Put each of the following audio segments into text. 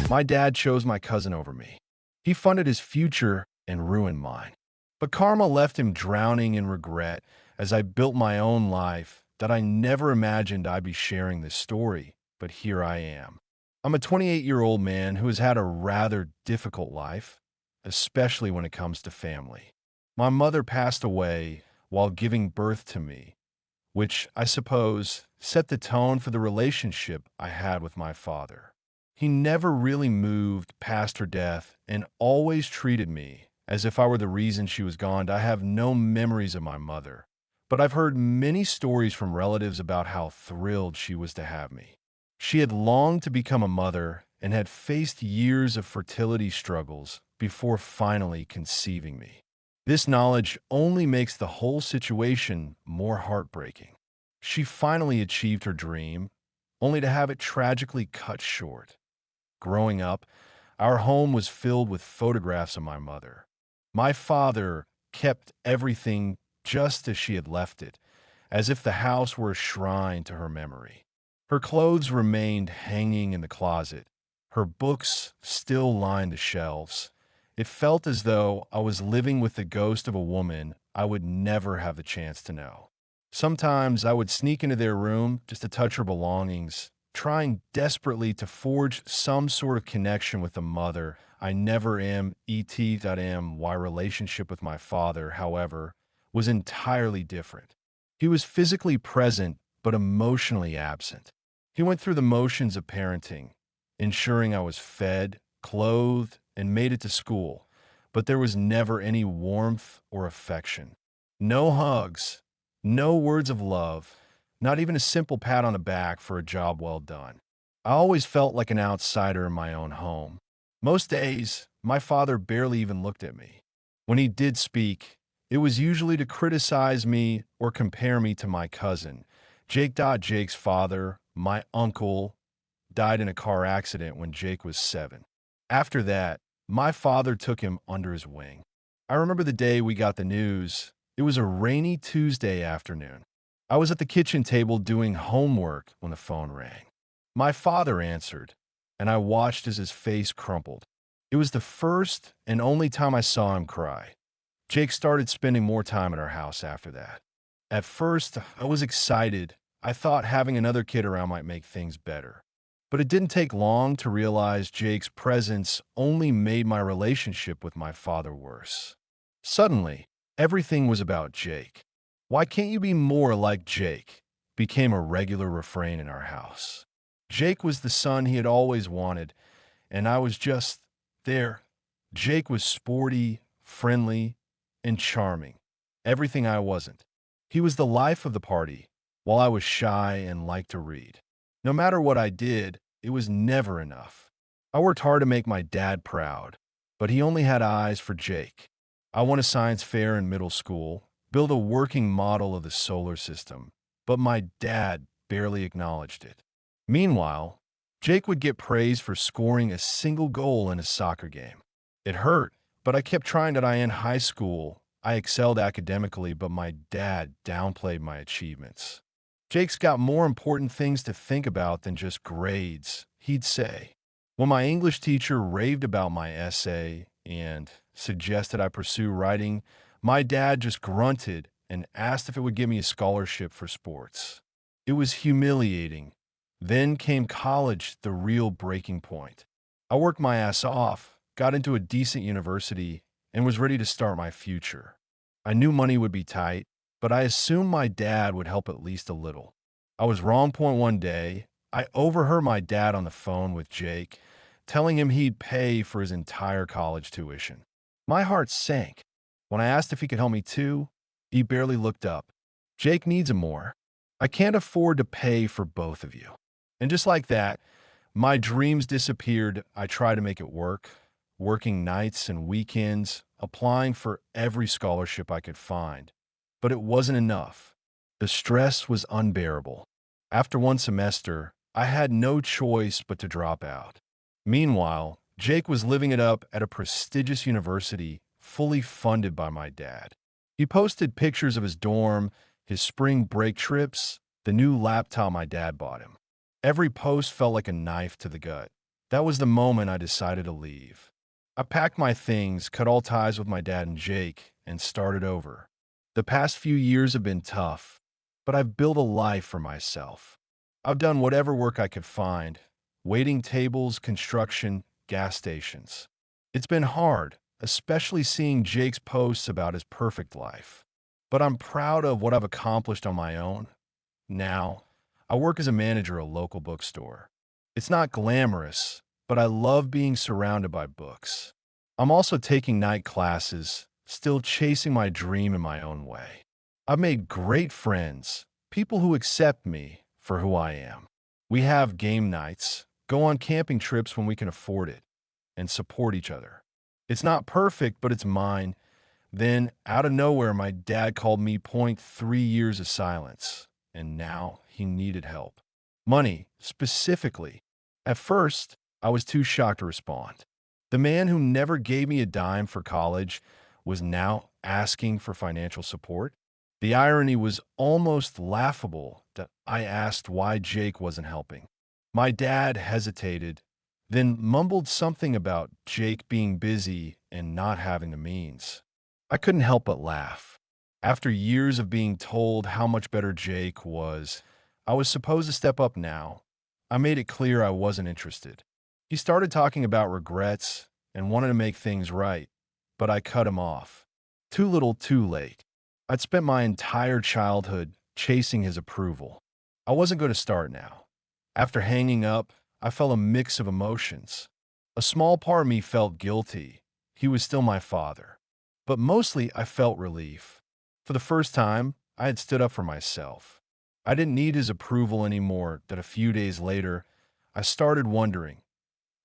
My dad chose my cousin over me. He funded his future and ruined mine. But karma left him drowning in regret as I built my own life that I never imagined I'd be sharing this story, but here I am. I'm a 28-year-old man who has had a rather difficult life, especially when it comes to family. My mother passed away while giving birth to me, which I suppose set the tone for the relationship I had with my father. He never really moved past her death and always treated me as if I were the reason she was gone. I have no memories of my mother, but I've heard many stories from relatives about how thrilled she was to have me. She had longed to become a mother and had faced years of fertility struggles before finally conceiving me. This knowledge only makes the whole situation more heartbreaking. She finally achieved her dream, only to have it tragically cut short. Growing up, our home was filled with photographs of my mother. My father kept everything just as she had left it, as if the house were a shrine to her memory. Her clothes remained hanging in the closet. Her books still lined the shelves. It felt as though I was living with the ghost of a woman I would never have the chance to know. Sometimes I would sneak into their room just to touch her belongings, trying desperately to forge some sort of connection with the mother I never am. My relationship with my father, however, was entirely different. He was physically present but emotionally absent. He went through the motions of parenting, ensuring I was fed, clothed, and made it to school, but there was never any warmth or affection. No hugs, no words of love, not even a simple pat on the back for a job well done. I always felt like an outsider in my own home. Most days, my father barely even looked at me. When he did speak, it was usually to criticize me or compare me to my cousin. Jake's father, my uncle, died in a car accident when Jake was 7. After that, my father took him under his wing. I remember the day we got the news. It was a rainy Tuesday afternoon. I was at the kitchen table doing homework when the phone rang. My father answered, and I watched as his face crumpled. It was the first and only time I saw him cry. Jake started spending more time at our house after that. At first, I was excited. I thought having another kid around might make things better. But it didn't take long to realize Jake's presence only made my relationship with my father worse. Suddenly, everything was about Jake. "Why can't you be more like Jake?" became a regular refrain in our house. Jake was the son he had always wanted, and I was just there. Jake was sporty, friendly, and charming. Everything I wasn't. He was the life of the party, while I was shy and liked to read. No matter what I did, it was never enough. I worked hard to make my dad proud, but he only had eyes for Jake. I won a science fair in middle school, built a working model of the solar system, but my dad barely acknowledged it. Meanwhile, Jake would get praise for scoring a single goal in a soccer game. It hurt, but I kept trying that. In high school, I excelled academically, but my dad downplayed my achievements. "Jake's got more important things to think about than just grades," he'd say. When my English teacher raved about my essay and suggested I pursue writing, my dad just grunted and asked if it would give me a scholarship for sports. It was humiliating. Then came college, the real breaking point. I worked my ass off, got into a decent university, and was ready to start my future. I knew money would be tight, but I assumed my dad would help at least a little. I was wrong. One day, I overheard my dad on the phone with Jake, telling him he'd pay for his entire college tuition. My heart sank. When I asked if he could help me too, he barely looked up. "Jake needs it more. I can't afford to pay for both of you." And just like that, my dreams disappeared. I tried to make it work, working nights and weekends, applying for every scholarship I could find. But it wasn't enough. The stress was unbearable. After one semester, I had no choice but to drop out. Meanwhile, Jake was living it up at a prestigious university, fully funded by my dad. He posted pictures of his dorm, his spring break trips, the new laptop my dad bought him. Every post felt like a knife to the gut. That was the moment I decided to leave. I packed my things, cut all ties with my dad and Jake, and started over. The past few years have been tough, but I've built a life for myself. I've done whatever work I could find, waiting tables, construction, gas stations. It's been hard, especially seeing Jake's posts about his perfect life. But I'm proud of what I've accomplished on my own. Now, I work as a manager at a local bookstore. It's not glamorous, but I love being surrounded by books. I'm also taking night classes, still chasing my dream in my own way. I've made great friends, people who accept me for who I am. We have game nights, go on camping trips when we can afford it, and support each other. It's not perfect, but it's mine. Then, out of nowhere, my dad called me point 3 years of silence, and now he needed help. Money, specifically. At first, I was too shocked to respond. The man who never gave me a dime for college was now asking for financial support. The irony was almost laughable that I asked why Jake wasn't helping. My dad hesitated, then mumbled something about Jake being busy and not having the means. I couldn't help but laugh. After years of being told how much better Jake was, I was supposed to step up now. I made it clear I wasn't interested. He started talking about regrets and wanted to make things right, but I cut him off. Too little, too late. I'd spent my entire childhood chasing his approval. I wasn't going to start now. After hanging up, I felt a mix of emotions. A small part of me felt guilty. He was still my father. But mostly, I felt relief. For the first time, I had stood up for myself. I didn't need his approval anymore. That a few days later, I started wondering,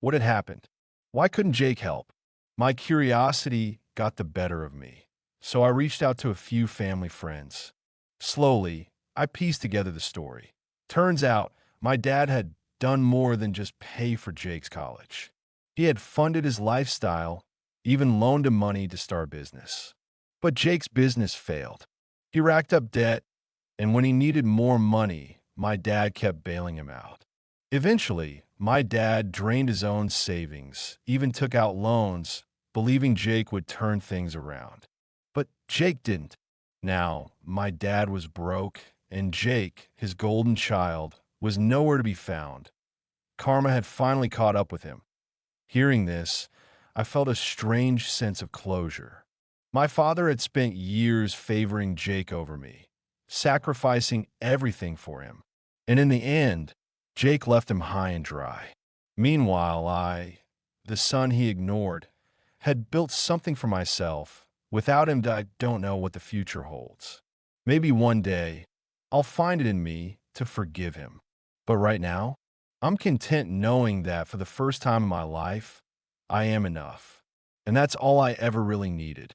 what had happened? Why couldn't Jake help? My curiosity got the better of me, so I reached out to a few family friends. Slowly, I pieced together the story. Turns out, my dad had done more than just pay for Jake's college. He had funded his lifestyle, even loaned him money to start a business. But Jake's business failed. He racked up debt, and when he needed more money, my dad kept bailing him out. Eventually, my dad drained his own savings, even took out loans, believing Jake would turn things around. But Jake didn't. Now, my dad was broke, and Jake, his golden child, was nowhere to be found. Karma had finally caught up with him. Hearing this, I felt a strange sense of closure. My father had spent years favoring Jake over me, sacrificing everything for him. And in the end, Jake left him high and dry. Meanwhile, I, the son he ignored, had built something for myself. Without him, I don't know what the future holds. Maybe one day, I'll find it in me to forgive him. But right now, I'm content knowing that for the first time in my life, I am enough. And that's all I ever really needed.